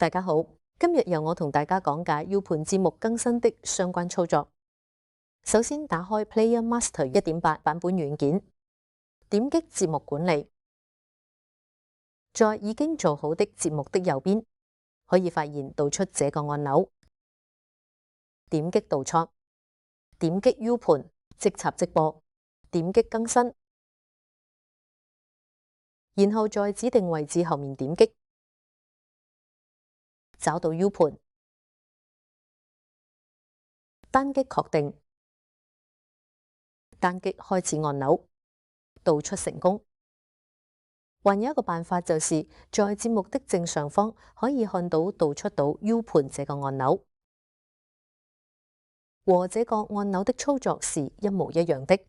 大家好，今日由我同大家講解 U 盤節目更新的相關操作。首先打開 Player Master 1.8 版本軟件，點擊節目管理，在已經做好的節目的右邊，可以發現導出這個按鈕，點擊導出，點擊 U 盤即插即播，點擊更新，然後在指定位置後面點擊，找到 U 盤，單擊確定，單擊開始按鈕，導出成功。還有一個辦法，就是在節目的正上方可以看到導出到 U 盤這個按鈕，和這個按鈕的操作是一模一樣的。